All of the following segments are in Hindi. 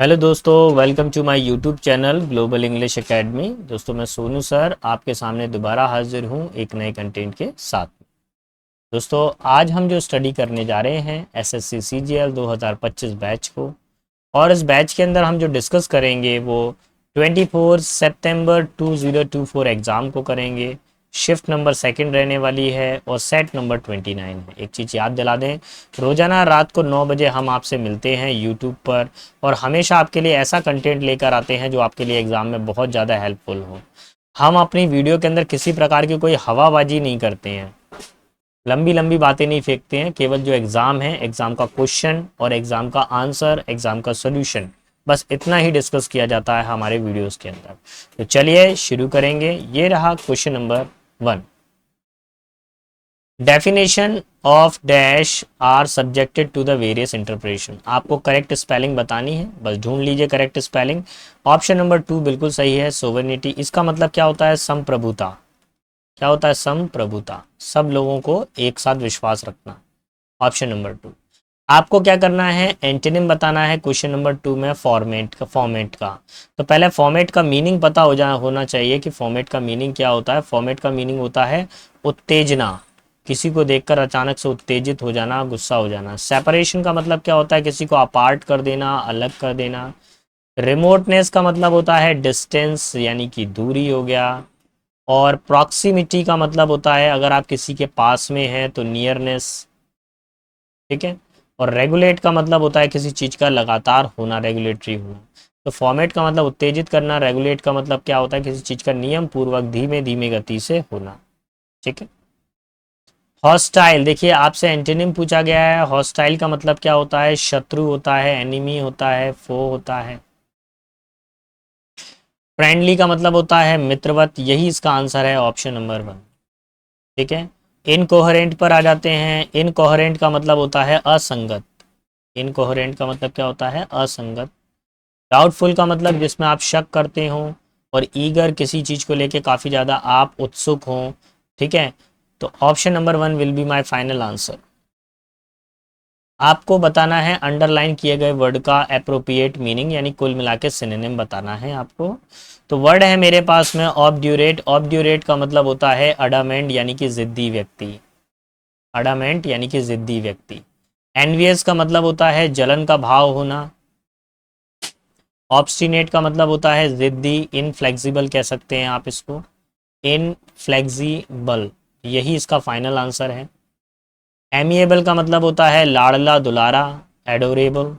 हेलो दोस्तों, welcome to my YouTube channel Global English Academy. दोस्तों, मैं सोनू सर आपके सामने दोबारा हाजिर हूँ एक नए कंटेंट के साथ। दोस्तों, आज हम जो स्टडी करने जा रहे हैं एसएससी सीजीएल 2025 बैच को, और इस बैच के अंदर हम जो डिस्कस करेंगे वो 24 सितंबर 2024 एग्ज़ाम को करेंगे। शिफ्ट नंबर सेकंड रहने वाली है और सेट नंबर 29 है। एक चीज़ याद दिला दें, रोज़ाना रात को 9 बजे हम आपसे मिलते हैं यूट्यूब पर, और हमेशा आपके लिए ऐसा कंटेंट लेकर आते हैं जो आपके लिए एग्ज़ाम में बहुत ज़्यादा हेल्पफुल हो। हम अपनी वीडियो के अंदर किसी प्रकार की कोई हवाबाजी नहीं करते हैं, लंबी लंबी बातें नहीं फेंकते हैं। केवल जो एग्ज़ाम है, एग्ज़ाम का क्वेश्चन और एग्ज़ाम का आंसर, एग्ज़ाम का सोल्यूशन, बस इतना ही डिस्कस किया जाता है हमारे वीडियोस के अंदर। तो चलिए शुरू करेंगे। ये रहा question number 1। Definition of dash are subjected to the various interpretation. आपको करेक्ट स्पेलिंग बतानी है, बस ढूंढ लीजिए करेक्ट स्पेलिंग। ऑप्शन नंबर 2 बिल्कुल सही है, सोवर्निटी। इसका मतलब क्या होता है? संप्रभुता। क्या होता है? संप्रभुता, सब लोगों को एक साथ विश्वास रखना। Option number 2। आपको क्या करना है? एंटोनिम बताना है क्वेश्चन नंबर 2 में, फॉर्मेट का। तो पहले फॉर्मेट का मीनिंग पता होना चाहिए कि फॉर्मेट का मीनिंग क्या होता है। फॉर्मेट का मीनिंग होता है उत्तेजना, किसी को देखकर अचानक से उत्तेजित हो जाना, गुस्सा हो जाना। सेपरेशन का मतलब क्या होता है? किसी को अपार्ट कर देना, अलग कर देना। रिमोटनेस का मतलब होता है डिस्टेंस, यानी कि दूरी हो गया। और प्रॉक्सिमिटी का मतलब होता है अगर आप किसी के पास में हैं तो नियरनेस। ठीक है। और रेगुलेट का मतलब होता है किसी चीज़ का लगातार होना, रेगुलेटरी होना। तो फॉर्मेट का मतलब उत्तेजित करना, रेगुलेट का मतलब क्या होता है? किसी चीज़ का नियम पूर्वक धीमे धीमे गति से होना। ठीक है। हॉस्टाइल, देखिए आपसे एंटोनिम पूछा गया है। हॉस्टाइल का मतलब क्या होता है? शत्रु होता है, एनिमी होता है, फो होता है। फ्रेंडली का मतलब होता है मित्रवत। यही इसका आंसर है, ऑप्शन नंबर 1। ठीक है। इनकोहेरेंट पर आ जाते हैं। इनकोहेरेंट का मतलब होता है असंगत। इनकोहेरेंट का मतलब क्या होता है? असंगत। डाउटफुल का मतलब जिसमें आप शक करते हो। और ईगर, किसी चीज़ को लेके काफ़ी ज़्यादा आप उत्सुक हो। ठीक है। तो option number 1 will be my final answer. आपको बताना है अंडरलाइन किए गए वर्ड का एप्रोप्रिएट मीनिंग, यानी कुल मिला के सिनोनिम बताना है आपको। तो वर्ड है मेरे पास में ऑब्ड्यूरेट। ऑब्ड्यूरेट का मतलब होता है अडामेंट, यानी कि जिद्दी व्यक्ति। अडामेंट यानी कि जिद्दी व्यक्ति। एनवियस का मतलब होता है जलन का भाव होना। ऑब्स्टिनेट का मतलब होता है जिद्दी। इनफ्लेक्सिबल कह सकते हैं आप इसको, इनफ्लेक्सिबल। यही इसका फाइनल आंसर है। एमिएबल का मतलब होता है लाड़ला दुलारा, एडोरेबल।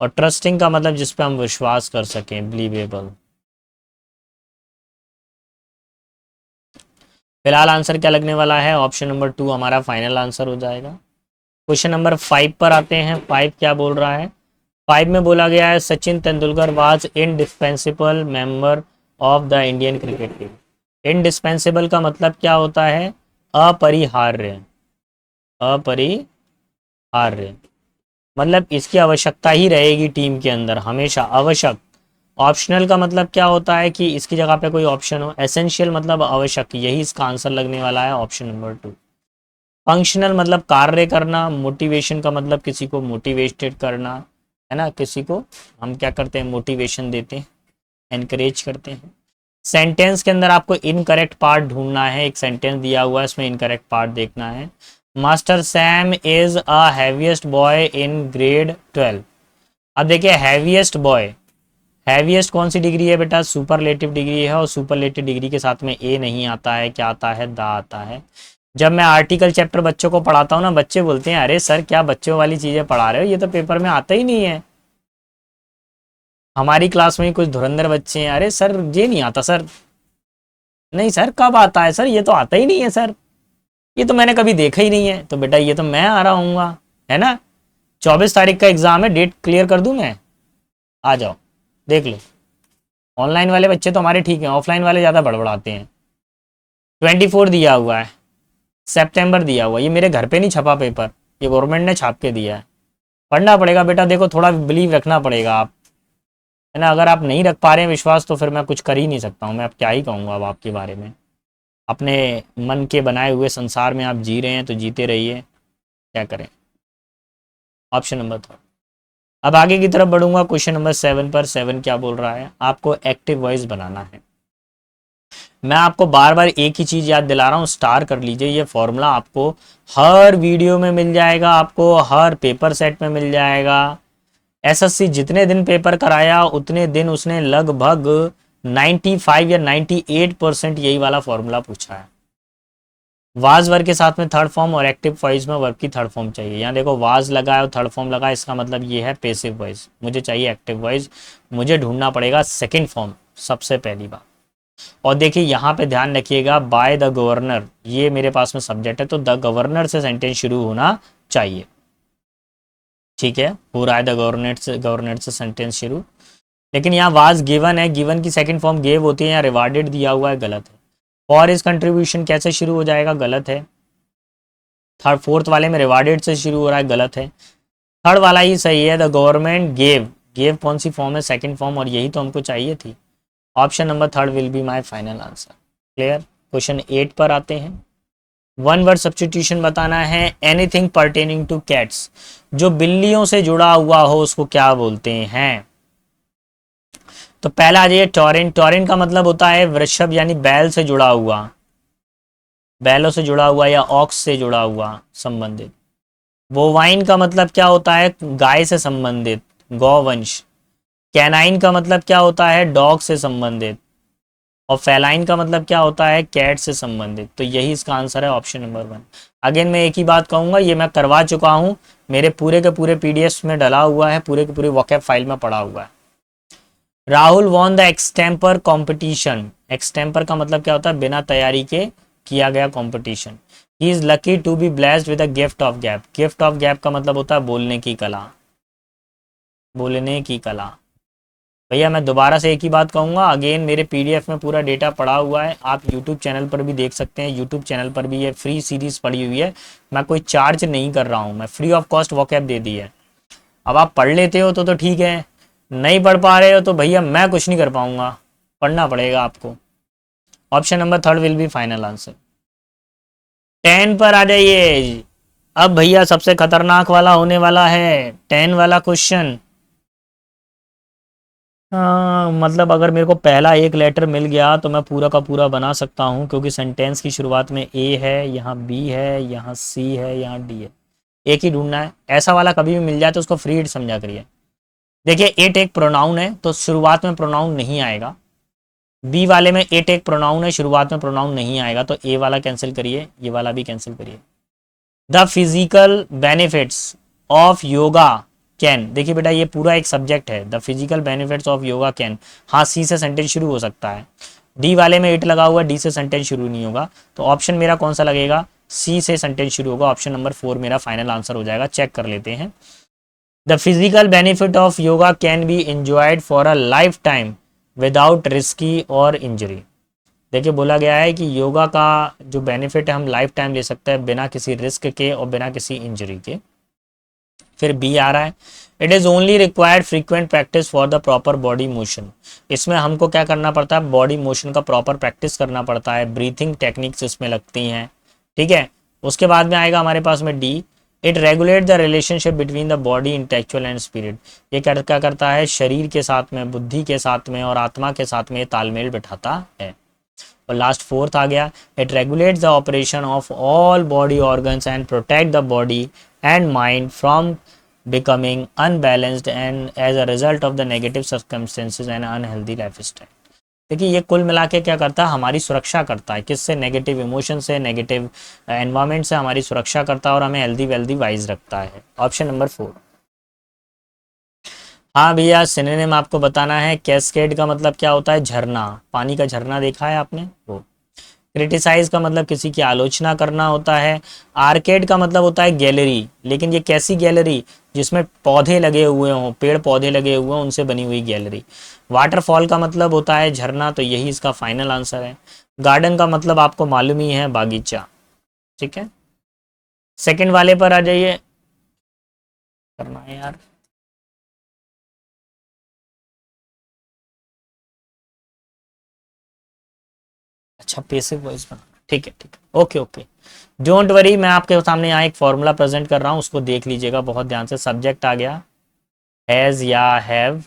और ट्रस्टिंग का मतलब जिस पे हम विश्वास कर सकें, बिलीवेबल। फिलहाल आंसर क्या लगने वाला है? ऑप्शन नंबर 2 हमारा फाइनल आंसर हो जाएगा। क्वेश्चन नंबर 5 पर आते हैं। 5 क्या बोल रहा है? 5 में बोला गया है Sachin Tendulkar was indispensable member of the Indian cricket team. Indispensable का मतलब क्या होता है? अपरिहार्य। अपरिहार्य मतलब इसकी आवश्यकता ही रहेगी टीम के अंदर, हमेशा आवश्यक। ऑप्शनल का मतलब क्या होता है? कि इसकी जगह पे कोई ऑप्शन हो। एसेंशियल मतलब आवश्यक। यही इसका आंसर लगने वाला है, ऑप्शन नंबर 2। फंक्शनल मतलब कार्य करना। मोटिवेशन का मतलब किसी को मोटिवेटेड करना, है ना। किसी को हम क्या करते हैं? मोटिवेशन देते हैं, एनकरेज करते हैं। सेंटेंस के अंदर आपको इनकरेक्ट पार्ट ढूंढना है। एक सेंटेंस दिया हुआ है, इसमें इनकरेक्ट पार्ट देखना है। Master Sam is a heaviest boy in grade 12। अब देखिए, हैवीएस्ट बॉय, हैवीएस्ट कौन सी डिग्री है बेटा? सुपरलेटिव डिग्री है। और सुपरलेटिव डिग्री के साथ में ए नहीं आता है, क्या आता है? दा आता है। जब मैं आर्टिकल चैप्टर बच्चों को पढ़ाता हूँ ना, बच्चे बोलते हैं अरे सर क्या बच्चों वाली चीजें पढ़ा रहे हो, ये तो पेपर में आता ही नहीं है। हमारी क्लास में ही कुछ धुरंधर बच्चे हैं, अरे सर ये नहीं आता सर। नहीं सर, कब आता है सर? ये तो आता ही नहीं है सर, ये तो मैंने कभी देखा ही नहीं है। तो बेटा ये तो मैं आ रहा हूँ, है ना। 24 तारीख का एग्जाम है, डेट क्लियर कर दूं मैं? आ जाओ, देख लो। ऑनलाइन वाले बच्चे तो हमारे ठीक हैं, ऑफलाइन वाले ज़्यादा बड़बड़ाते हैं। 24 दिया हुआ है, सितंबर दिया हुआ है। ये मेरे घर पे नहीं छपा पेपर, ये गवर्नमेंट ने छाप के दिया है। पढ़ना पड़ेगा बेटा, देखो थोड़ा बिलीव रखना पड़ेगा आप, है ना। अगर आप नहीं रख पा रहे हैं विश्वास तो फिर मैं कुछ कर ही नहीं सकता हूँ। मैं अब क्या ही कहूँगा अब आपके बारे में। अपने मन के बनाए हुए संसार में आप जी रहे हैं तो जीते रहिए, क्या करें। Option number third. अब आगे की तरफ बढ़ूंगा क्वेश्चन नंबर 7 पर। 7 क्या बोल रहा है, आपको एक्टिव वॉइस बनाना है। मैं आपको बार बार एक ही चीज याद दिला रहा हूं, स्टार कर लीजिए। ये फॉर्मूला आपको हर वीडियो में मिल जाएगा, आपको हर पेपर सेट में मिल जाएगा। एसएससी जितने दिन पेपर कराया उतने दिन उसने लगभग 95 या 98% यही वाला फॉर्मूला पूछा है। वाज वर्ग के साथ में थर्ड फॉर्म और एक्टिव वॉइस में वर्ग की थर्ड फॉर्म चाहिए। यहाँ देखो वाज लगा है और थर्ड फॉर्म लगा है, इसका मतलब ये है पेसिव वॉइस। मुझे चाहिए एक्टिव वॉइस, मुझे ढूंढना पड़ेगा सेकंड फॉर्म सबसे पहली बात। और देखिए यहाँ पे ध्यान रखिएगा, बाय द गवर्नर, ये मेरे पास में सब्जेक्ट है तो द गवर्नर से सेंटेंस शुरू होना चाहिए। ठीक है, हो रहा है द गवर्नर से सेंटेंस शुरू। लेकिन यहाँ वाज गिवन है, गिवन की सेकंड फॉर्म गेव होती है, यहाँ रिवार्डेड दिया हुआ है, गलत है। फॉर इस कंट्रीब्यूशन कैसे शुरू हो जाएगा, गलत है। थर्ड फोर्थ वाले में रिवार्डेड से शुरू हो रहा है, गलत है। थर्ड वाला ही सही है, द गवर्नमेंट गेव। गेव कौन सी फॉर्म है, सेकंड फॉर्म, और यही तो हमको चाहिए थी। Option number third will be my final answer. Clear. Question 8 पर आते हैं। वन वर्ड सब्स्टिट्यूशन बताना है। एनीथिंग पर्टेनिंग टू कैट्स, जो बिल्लियों से जुड़ा हुआ हो उसको क्या बोलते हैं। तो पहला आ जाइए टॉरेंट। टॉरेंट का मतलब होता है वृषभ यानी बैल से जुड़ा हुआ, बैलों से जुड़ा हुआ या ऑक्स से जुड़ा हुआ संबंधित। बोवाइन का मतलब क्या होता है, गाय से संबंधित, गौवंश। कैनाइन का मतलब क्या होता है, डॉग से संबंधित। और फेलाइन का मतलब क्या होता है, कैट से संबंधित। तो यही इसका आंसर है, ऑप्शन नंबर 1। अगेन मैं एक ही बात कहूंगा, ये मैं करवा चुका हूं, मेरे पूरे के पूरे पीडीएफ में डला हुआ है, पूरे के पूरे वोकैब फाइल में पड़ा हुआ है। Rahul won the extempore competition. Extempore का मतलब क्या होता है, बिना तैयारी के किया गया competition. He is lucky to be blessed with a gift of gap. Gift of gap का मतलब होता है बोलने की कला, बोलने की कला। भैया मैं दोबारा से एक ही बात कहूंगा, अगेन मेरे पीडीएफ में पूरा डेटा पड़ा हुआ है, आप यूट्यूब चैनल पर भी देख सकते हैं। यूट्यूब चैनल पर भी ये फ्री सीरीज पड़ी हुई है, मैं कोई चार्ज नहीं कर रहा हूँ, मैं फ्री ऑफ कॉस्ट वोकैब दे दी है। अब आप पढ़ लेते हो तो ठीक है, नहीं पढ़ पा रहे हो तो भैया मैं कुछ नहीं कर पाऊंगा, पढ़ना पड़ेगा आपको। Option number third will be final answer. 10 पर आ जाइए। अब भैया सबसे खतरनाक वाला होने वाला है, 10 वाला क्वेश्चन। मतलब अगर मेरे को पहला एक लेटर मिल गया तो मैं पूरा का पूरा बना सकता हूँ, क्योंकि सेंटेंस की शुरुआत में ए है, यहाँ बी है, यहाँ सी है, यहाँ डी है। एक ही ढूंढना है, ऐसा वाला कभी भी मिल जाए तो उसको फ्री इट समझा करिए। देखिए एट एक प्रोनाउन है तो शुरुआत में प्रोनाउन नहीं आएगा, बी वाले में एट एक प्रोनाउन है, शुरुआत में प्रोनाउन नहीं आएगा, तो ए वाला कैंसिल करिए, ये वाला भी कैंसिल करिए। The physical benefits of yoga can. देखिए बेटा ये पूरा एक सब्जेक्ट है, the physical benefits of yoga can. हाँ सी से सेंटेंस शुरू हो सकता है, डी वाले में इट लगा हुआ, डी से सेंटेंस शुरू नहीं होगा, तो ऑप्शन मेरा कौन सा लगेगा, सी से सेंटेंस शुरू होगा। ऑप्शन नंबर 4 मेरा फाइनल आंसर हो जाएगा। चेक कर लेते हैं। The physical benefit of yoga can be enjoyed for a life time without risky और इंजरी। देखिए बोला गया है कि योगा का जो बेनिफिट है हम लाइफ टाइम ले सकते हैं बिना किसी रिस्क के और बिना किसी इंजरी के। फिर बी आ रहा है, it is only required frequent practice for the proper body motion. इसमें हमको क्या करना पड़ता है, बॉडी मोशन का प्रॉपर प्रैक्टिस करना पड़ता है, ब्रीथिंग टेक्निक्स इसमें लगती हैं। ठीक है, उसके बाद में आएगा हमारे पास में D, it regulate the relationship between the body intellectual and spirit. ये क्या करता है, शरीर के साथ में, बुद्धि के साथ में और आत्मा के साथ में तालमेल बिठाता है। और लास्ट फोर्थ आ गया, it regulates the operation of all body organs and protect the body and mind from becoming unbalanced and as a result of the negative circumstances and unhealthy lifestyle। देखिए ये कुल मिला के क्या करता है, हमारी सुरक्षा करता है, किससे, नेगेटिव इमोशन से, नेगेटिव एनवायरमेंट से हमारी सुरक्षा करता है और हमें हेल्दी वेल्दी वाइज रखता है। Option number 4। हाँ भैया सिनोनिम आपको बताना है। कैस्केड का मतलब क्या होता है, झरना, पानी का झरना देखा है आपने वो। क्रिटिसाइज का मतलब किसी की आलोचना करना होता है। आर्केड का मतलब होता है गैलरी, लेकिन ये कैसी गैलरी, जिसमें पौधे लगे हुए हों, पेड़ पौधे लगे हुए हों, उनसे बनी हुई गैलरी। वाटरफॉल का मतलब होता है झरना, तो यही इसका फाइनल आंसर है। गार्डन का मतलब आपको मालूम ही है, बागीचा। ठीक है, सेकंड वाले पर आ जाइए। करना है यार, अच्छा पेसिव वॉइस बना। ठीक है ठीक है, ओके ओके, डोंट वरी, मैं आपके सामने यहाँ एक फॉर्मूला प्रेजेंट कर रहा हूँ, उसको देख लीजिएगा बहुत ध्यान से। सब्जेक्ट आ गया हैज़ या हैव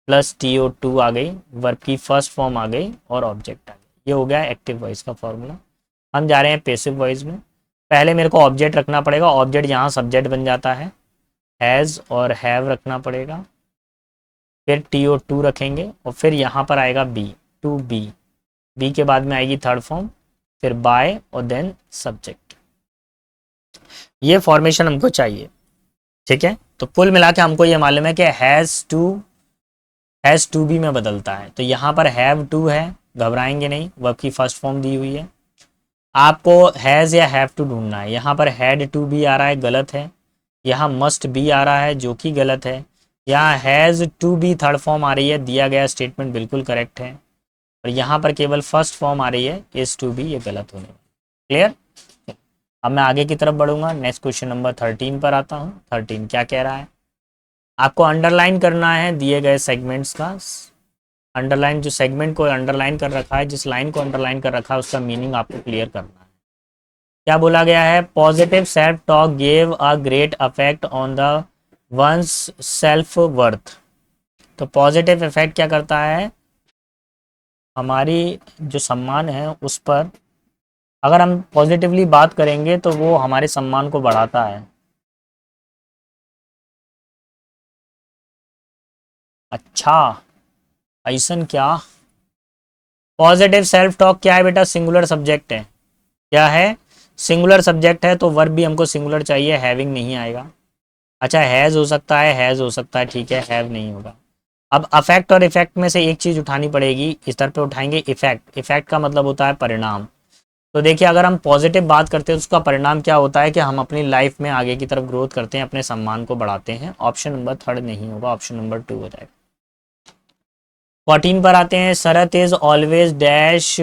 प्लस TO2 आ गई, वर्ब की फर्स्ट फॉर्म आ गई और ऑब्जेक्ट आ गई। ये हो गया एक्टिव वॉइस का फॉर्मूला। हम जा रहे हैं पैसिव वॉइस में। पहले मेरे को ऑब्जेक्ट रखना पड़ेगा, ऑब्जेक्ट यहाँ सब्जेक्ट बन जाता है, हैज़ और हैव रखना पड़ेगा, फिर TO2 रखेंगे और फिर यहाँ पर आएगा बी, टू बी, बी के बाद में आएगी थर्ड फॉर्म, फिर बाय और देन सब्जेक्ट। ये फॉर्मेशन हमको चाहिए, ठीक है। तो कुल मिला के हमको ये मालूम है कि हैज़ टू बी में बदलता है, तो यहाँ पर हैव टू है, घबराएंगे नहीं, वर्ब की फर्स्ट फॉर्म दी हुई है। आपको हैज़ या हैव टू ढूंढना है। यहाँ पर हैड टू बी आ रहा है, गलत है। यहाँ मस्ट बी आ रहा है, जो कि गलत है। यहाँ has to be third form आ रही है, दिया गया स्टेटमेंट बिल्कुल करेक्ट है। और यहाँ पर केवल फर्स्ट फॉर्म आ रही है इज टू बी, ये गलत होने वाला। क्लियर। अब मैं आगे की तरफ बढ़ूंगा, नेक्स्ट क्वेश्चन नंबर 13 पर आता हूँ। 13 क्या कह रहा है, आपको अंडरलाइन करना है दिए गए सेगमेंट्स का। अंडरलाइन, जो सेगमेंट को अंडरलाइन कर रखा है, जिस लाइन को अंडरलाइन कर रखा है, उसका मीनिंग आपको क्लियर करना है। क्या बोला गया है, positive self talk gave a great affect on the ones self worth. तो पॉजिटिव इफेक्ट क्या करता है, हमारी जो सम्मान है उस पर, अगर हम पॉजिटिवली बात करेंगे तो वो हमारे सम्मान को बढ़ाता है। अच्छा, ऐसन क्या। पॉजिटिव सेल्फ टॉक क्या है बेटा, सिंगुलर सब्जेक्ट है। क्या है, सिंगुलर सब्जेक्ट है, तो वर्ब भी हमको सिंगुलर चाहिए, हैविंग नहीं आएगा। अच्छा, हैज़ हो सकता है, हैज़ हो सकता है, ठीक है, हैव नहीं होगा। अब अफेक्ट और इफेक्ट में से एक चीज़ उठानी पड़ेगी, इस तरह पे उठाएंगे इफेक्ट। इफेक्ट का मतलब होता है परिणाम। तो देखिए, अगर हम पॉजिटिव बात करते हैं तो उसका परिणाम क्या होता है कि हम अपनी लाइफ में आगे की तरफ ग्रोथ करते हैं, अपने सम्मान को बढ़ाते हैं। ऑप्शन नंबर थर्ड नहीं होगा, ऑप्शन नंबर 2 हो जाएगा। 14 पर आते हैं। Sharat is always dash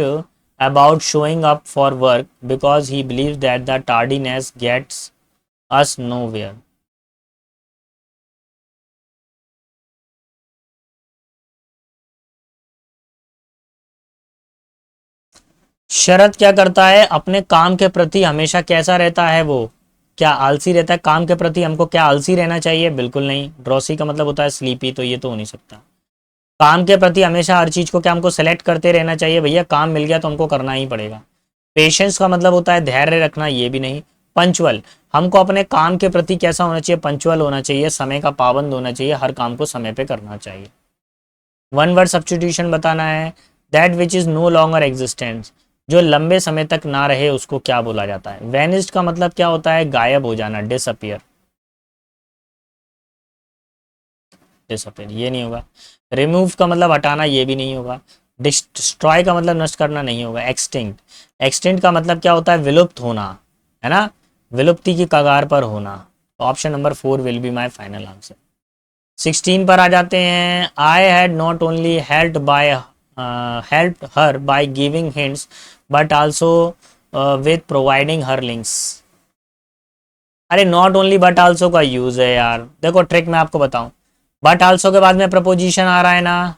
about showing up for work because he believe that the tardiness gets us nowhere. Sharat क्या करता है, अपने काम के प्रति हमेशा कैसा रहता है वो, क्या आलसी रहता है। काम के प्रति हमको क्या आलसी रहना चाहिए, बिल्कुल नहीं। ड्रॉसी का मतलब होता है स्लीपी, तो ये तो हो नहीं सकता। काम के प्रति हमेशा हर चीज को क्या हमको सेलेक्ट करते रहना चाहिए, भैया काम मिल गया तो हमको करना ही पड़ेगा। पेशेंस का मतलब होता है धैर्य रखना, ये भी नहीं। पंचुअल, हमको अपने काम के प्रति कैसा होना चाहिए, पंचुअल होना चाहिए, समय का पाबंद होना चाहिए, हर काम को समय पे करना चाहिए। वन वर्ड सब्स्टिट्यूशन बताना है। That which is no longer existence, जो लंबे समय तक ना रहे उसको क्या बोला जाता है। वेनिस्ड का मतलब क्या होता है, गायब हो जाना, डिसअपियर। डिसअपियर ये नहीं होगा। रिमूव का मतलब हटाना, ये भी नहीं होगा। डिस्ट्रॉय का मतलब नष्ट करना नहीं होगा। एक्सटिंक्ट, एक्सटिंक्ट का मतलब क्या होता है, विलुप्त होना, है ना, विलुप्ति की कगार पर होना। Option number 4 will be my final answer. 16 पर आ जाते हैं। I had not only help her by giving hints but also with providing her links. अरे नॉट ओनली बट आल्सो का यूज है यार, देखो ट्रिक मैं आपको बताऊं, बट आल्सो के बाद में प्रपोजिशन आ रहा है ना,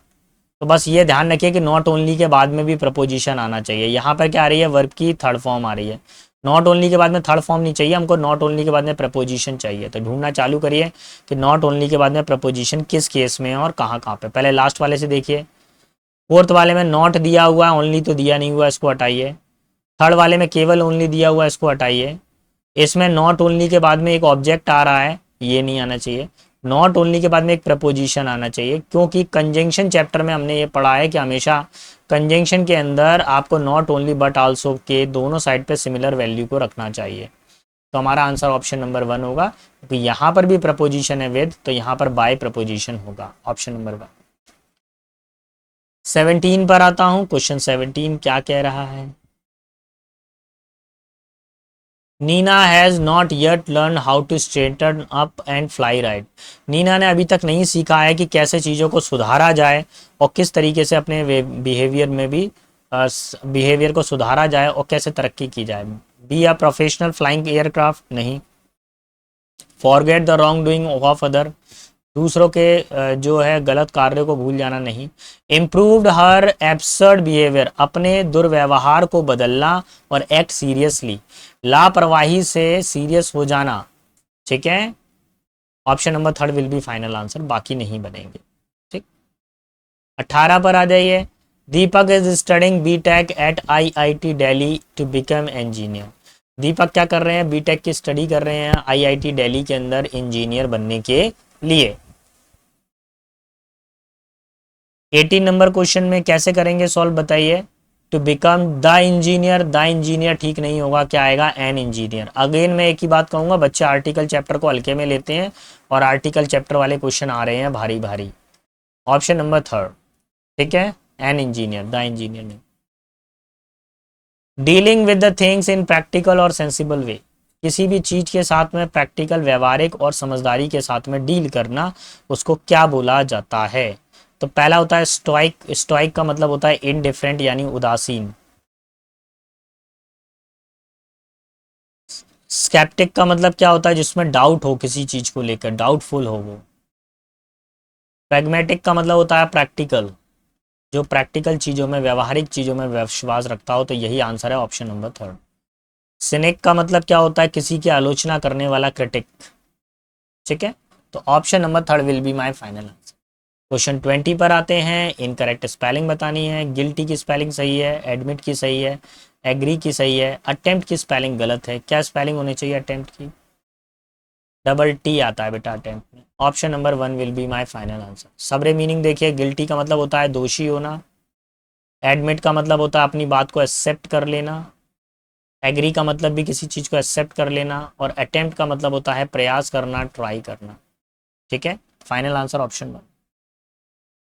तो बस ये ध्यान रखिए कि नॉट ओनली के बाद में भी प्रपोजिशन आना चाहिए। यहाँ पर क्या आ रही है, वर्ब की थर्ड फॉर्म आ रही है। नॉट ओनली के बाद में थर्ड फॉर्म नहीं चाहिए हमको, नॉट ओनली के बाद में प्रपोजिशन चाहिए। तो ढूंढना चालू करिए कि नॉट ओनली के बाद में प्रपोजिशन किस केस में है और कहाँ कहाँ पे। पहले लास्ट वाले से देखिए, फोर्थ वाले में नॉट दिया हुआ है, ओनली तो दिया नहीं हुआ, इसको हटाइए। थर्ड वाले में केवल ओनली दिया हुआ है, इसको हटाइए। इसमें नॉट ओनली के बाद में एक ऑब्जेक्ट आ रहा है, ये नहीं आना चाहिए। नॉट ओनली के बाद में एक प्रपोजिशन आना चाहिए, क्योंकि कंजंक्शन चैप्टर में हमने ये पढ़ा है कि हमेशा कंजंक्शन के अंदर आपको नॉट ओनली बट आल्सो के दोनों साइड पे सिमिलर वैल्यू को रखना चाहिए। तो हमारा आंसर ऑप्शन नंबर 1 होगा, क्योंकि यहाँ पर भी प्रपोजिशन है विद, तो यहाँ पर बाय प्रपोजिशन होगा, ऑप्शन नंबर 1। 17 पर आता हूँ। क्वेश्चन 17 क्या कह रहा है, Nina has not yet learn how to straighten up and fly right. Nina ने अभी तक नहीं सीखा है कि कैसे चीज़ों को सुधारा जाए और किस तरीके से अपने बिहेवियर में भी बिहेवियर को सुधारा जाए और कैसे तरक्की की जाए। Be a professional flying aircraft, नहीं। Forget the wrong doing of other, दूसरों के जो है गलत कार्य को भूल जाना नहीं। इम्प्रूव्ड हर एब्सर्ड बिहेवियर, अपने दुर्व्यवहार को बदलना। और एक्ट सीरियसली, लापरवाही से सीरियस हो जाना। ठीक है, option number third will be final answer, बाकी नहीं बनेंगे। ठीक, 18 पर आ जाइए। Deepak is studying BTech at IIT Delhi to become engineer. Deepak क्या कर रहे हैं, बीटेक की स्टडी कर रहे हैं आईआईटी दिल्ली के अंदर इंजीनियर बनने के लिए। 18 नंबर क्वेश्चन में कैसे करेंगे सॉल्व बताइए। To become the engineer, the engineer ठीक नहीं होगा, क्या आएगा, एन इंजीनियर। अगेन मैं एक ही बात कहूंगा, बच्चे आर्टिकल चैप्टर को हल्के में लेते हैं और आर्टिकल चैप्टर वाले क्वेश्चन आ रहे हैं भारी भारी। ऑप्शन नंबर थर्ड, ठीक है, एन इंजीनियर, द इंजीनियर नहीं। Dealing with the things in practical और सेंसिबल वे, किसी भी चीज के साथ में प्रैक्टिकल व्यवहारिक और समझदारी के साथ में डील करना, उसको क्या बोला जाता है। तो पहला होता है स्टोइक, स्टोइक का मतलब होता है इनडिफरेंट यानी उदासीन। स्केप्टिक का मतलब क्या होता है, जिसमें डाउट हो किसी चीज को लेकर, डाउटफुल हो वो। प्रैग्मेटिक का मतलब होता है प्रैक्टिकल, जो प्रैक्टिकल चीजों में, व्यवहारिक चीजों में विश्वास रखता हो, तो यही आंसर है ऑप्शन नंबर थर्ड। सिनिक का मतलब क्या होता है, किसी की आलोचना करने वाला, क्रिटिक। ठीक है, तो option number third will be my final answer. Question 20 पर आते हैं। इनकरेक्ट स्पेलिंग बतानी है। गिल्टी की स्पेलिंग सही है, एडमिट की सही है, एग्री की सही है, अटेम्प्ट की स्पेलिंग गलत है। क्या स्पेलिंग होनी चाहिए अटेम्प्ट की, डबल टी आता है बेटा अटेम्प्ट में। Option number one will be my final answer. सबरे मीनिंग देखिए, गिल्टी का मतलब होता है दोषी होना, एडमिट का मतलब होता है अपनी बात को एक्सेप्ट कर लेना, एग्री का मतलब भी किसी चीज़ को एक्सेप्ट कर लेना, और अटेम्प्ट का मतलब होता है प्रयास करना, ट्राई करना। ठीक है, फाइनल आंसर ऑप्शन वन।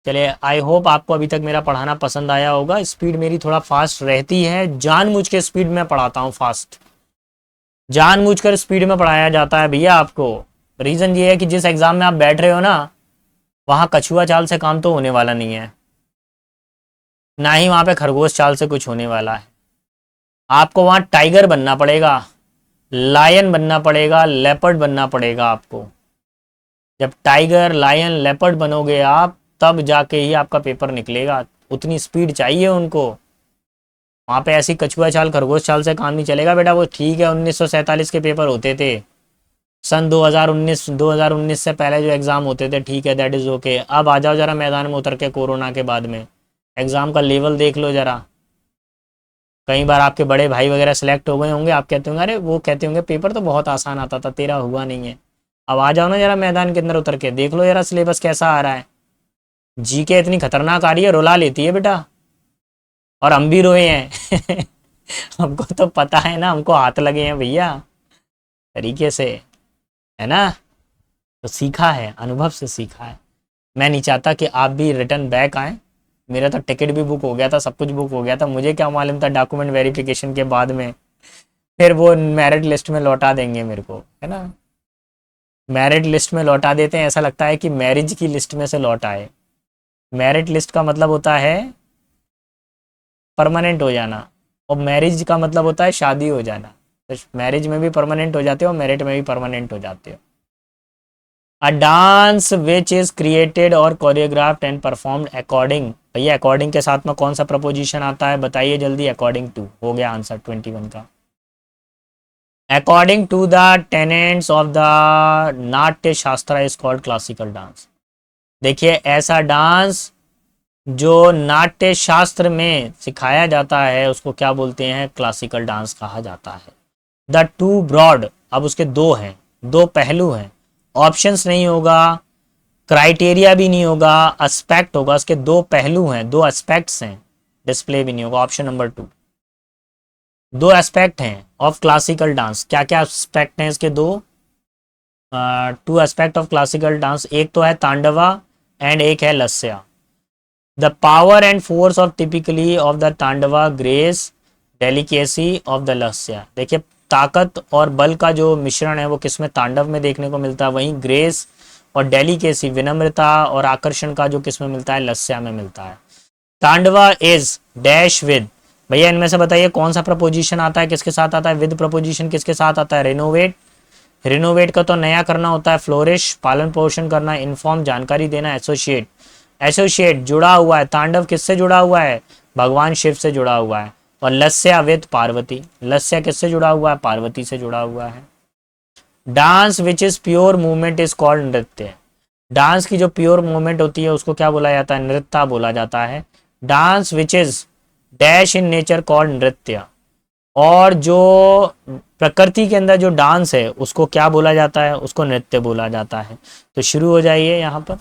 चलिए, आई होप आपको अभी तक मेरा पढ़ाना पसंद आया होगा। स्पीड मेरी थोड़ा फास्ट रहती है, जानबूझ के स्पीड में पढ़ाता हूँ फास्ट, जानबूझकर स्पीड में पढ़ाया जाता है भैया आपको। रीज़न ये है कि जिस एग्ज़ाम में आप बैठ रहे हो ना, वहाँ कछुआ चाल से काम तो होने वाला नहीं है, ना ही वहाँ पे खरगोश चाल से कुछ होने वाला है। आपको वहाँ टाइगर बनना पड़ेगा, लायन बनना पड़ेगा, लेपर्ड बनना पड़ेगा आपको। जब टाइगर, लायन, लेपर्ड बनोगे आप, तब जाके ही आपका पेपर निकलेगा। उतनी स्पीड चाहिए उनको। वहाँ पे ऐसी कछुआ चाल, खरगोश चाल से काम नहीं चलेगा बेटा। वो ठीक है, 1947 के पेपर होते थे, सन 2019 से पहले जो एग्ज़ाम होते थे, ठीक है, दैट इज़ ओके। अब आ जाओ जरा मैदान में उतर के, कोरोना के बाद में एग्ज़ाम का लेवल देख लो जरा। कई बार आपके बड़े भाई वगैरह सेलेक्ट हो गए होंगे, आप कहते होंगे, अरे वो कहते होंगे पेपर तो बहुत आसान आता था, तेरा हुआ नहीं है। अब आ जाओ ना जरा मैदान के अंदर उतर के, देख लो जरा सिलेबस कैसा आ रहा है। जीके इतनी खतरनाक आ रही है, रुला लेती है बेटा। और हम भी रोए हैं हमको तो पता है ना, हमको हाथ लगे हैं भैया तरीके से, है ना। तो सीखा है, अनुभव से सीखा है। मैं नहीं चाहता कि आप भी रिटर्न बैक आए। मेरा तो टिकट भी बुक हो गया था, सब कुछ बुक हो गया था, मुझे क्या मालूम था डॉक्यूमेंट वेरिफिकेशन के बाद में फिर वो मेरिट लिस्ट में लौटा देंगे मेरे को, है ना। मेरिट लिस्ट में लौटा देते हैं, ऐसा लगता है कि मैरिज की लिस्ट में से लौट आए। मेरिट लिस्ट का मतलब होता है परमानेंट हो जाना, और मैरिज का मतलब होता है शादी हो जाना। तो मैरिज में भी परमानेंट हो जाते हो, मेरिट में भी परमानेंट हो जाते हो। अ डांस विच इज क्रिएटेड और कोरियोग्राफ्ड एंड परफॉर्म्ड अकॉर्डिंग, भैया अकॉर्डिंग के साथ में कौन सा प्रपोजिशन आता है बताइए जल्दी। अकॉर्डिंग टू हो गया आंसर 21 का। According to the tenants of the Natya Shastra is called classical dance. देखिए, ऐसा डांस जो नाट्य शास्त्र में सिखाया जाता है उसको क्या बोलते हैं, क्लासिकल डांस कहा जाता है। द टू ब्रॉड, अब उसके दो हैं, दो पहलू हैं। ऑप्शंस नहीं होगा, क्राइटेरिया भी नहीं होगा, एस्पेक्ट होगा। उसके दो पहलू हैं, दो एस्पेक्ट्स हैं, डिस्प्ले भी नहीं होगा। ऑप्शन नंबर टू, दो एस्पेक्ट हैं ऑफ क्लासिकल डांस। क्या क्या एस्पेक्ट हैं इसके, दो two aspect of classical dance. एक तो है तांडवा एंड एक है lasya. The power and force of typically of the tandava, grace, delicacy of the lasya. देखिए, ताकत और बल का जो मिश्रण है वो किसमें, तांडव में देखने को मिलता है। वहीं ग्रेस और डेलिकेसी, विनम्रता और आकर्षण का जो किसमें मिलता है, लस्या में मिलता है। तांडवा इज डैश विद, भैया इनमें से बताइए कौन सा प्रपोजिशन आता है, किसके साथ आता है, विद प्रपोजिशन किसके साथ आता है, रिनोवेट, रिनोवेट का तो नया करना होता है, फ्लोरिश पालन पोषण करना, इन्फॉर्म जानकारी देना, एसोसिएट एसोसिएट जुड़ा हुआ है, तांडव किससे जुड़ा हुआ है, भगवान शिव से जुड़ा हुआ है, और लस्या विद पार्वती, लस्या किससे जुड़ा हुआ है, पार्वती से जुड़ा हुआ है। Dance which is pure movement is called नृत्य, डांस की जो प्योर मूवमेंट होती है उसको क्या बोला जाता है, नृत्य बोला जाता है। Dance which is dash in nature called नृत्य, और जो प्रकृति के अंदर जो डांस है उसको क्या बोला जाता है, उसको नृत्य बोला जाता है। तो शुरू हो जाइए यहाँ पर।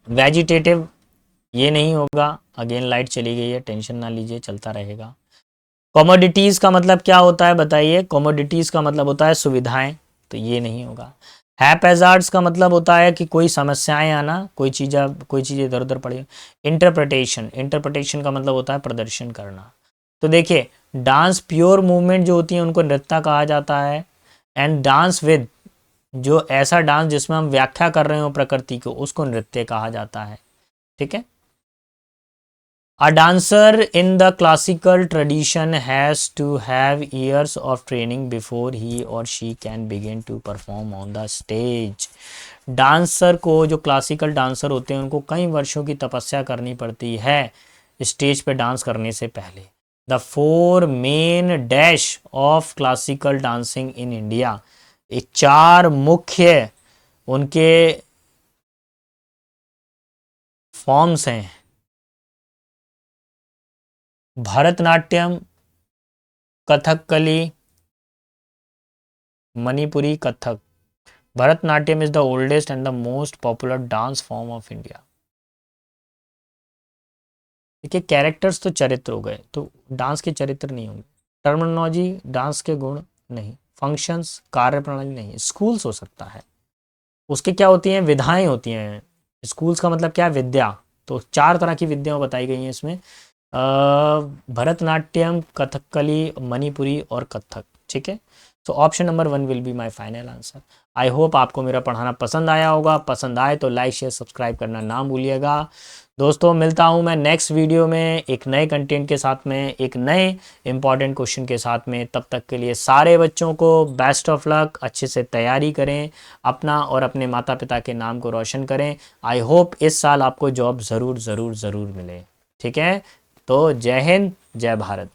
वेजिटेटिव ये नहीं होगा, अगेन लाइट चली गई है, टेंशन ना लीजिए, चलता रहेगा। कमोडिटीज का मतलब क्या होता है बताइए, कमोडिटीज का मतलब होता है सुविधाएं, तो ये नहीं होगा। हैपहैजार्ड्स का मतलब होता है कि कोई समस्याएं आना, कोई चीज़ इधर उधर पड़ी। इंटरप्रिटेशन, इंटरप्रिटेशन का मतलब होता है प्रदर्शन करना। तो देखिए डांस प्योर मूवमेंट जो होती है उनको नृत्य कहा जाता है, एंड डांस विद जो ऐसा डांस जिसमें हम व्याख्या कर रहे हो प्रकृति को उसको नृत्य कहा जाता है। ठीक है। A dancer in the classical tradition has to have years of training before he or she can begin to perform on the stage. Dancer को, जो क्लासिकल डांसर होते हैं उनको कई वर्षों की तपस्या करनी पड़ती है स्टेज पे डांस करने से पहले। The four main dash of classical dancing in India, ये चार मुख्य उनके फॉर्म्स हैं। Bharatanatyam, Kathakali, Manipuri, Kathak. Bharatanatyam is the oldest and the most popular dance form of India. देखिए कैरेक्टर्स तो चरित्र हो गए, तो डांस के चरित्र नहीं होंगे। टर्मिनोलॉजी डांस के गुण नहीं, फंक्शंस कार्य प्रणाली नहीं, स्कूल्स हो सकता है, उसके क्या होती हैं, विधाएं होती हैं। स्कूल्स का मतलब क्या है, विद्या। तो चार तरह की विद्याएं बताई गई हैं इसमें, भरतनाट्यम, कथकली, मणिपुरी और कथक। ठीक है। तो option number 1 will be my final answer. I hope आपको मेरा पढ़ाना पसंद आया होगा, पसंद आए तो लाइक शेयर सब्सक्राइब करना ना भूलिएगा। दोस्तों मिलता हूँ मैं नेक्स्ट वीडियो में एक नए कंटेंट के साथ में, एक नए इंपॉर्टेंट क्वेश्चन के साथ में। तब तक के लिए सारे बच्चों को बेस्ट ऑफ लक, अच्छे से तैयारी करें, अपना और अपने माता पिता के नाम को रोशन करें। आई होप इस साल आपको जॉब ज़रूर ज़रूर ज़रूर मिले। ठीक है। तो जय हिंद, जय भारत।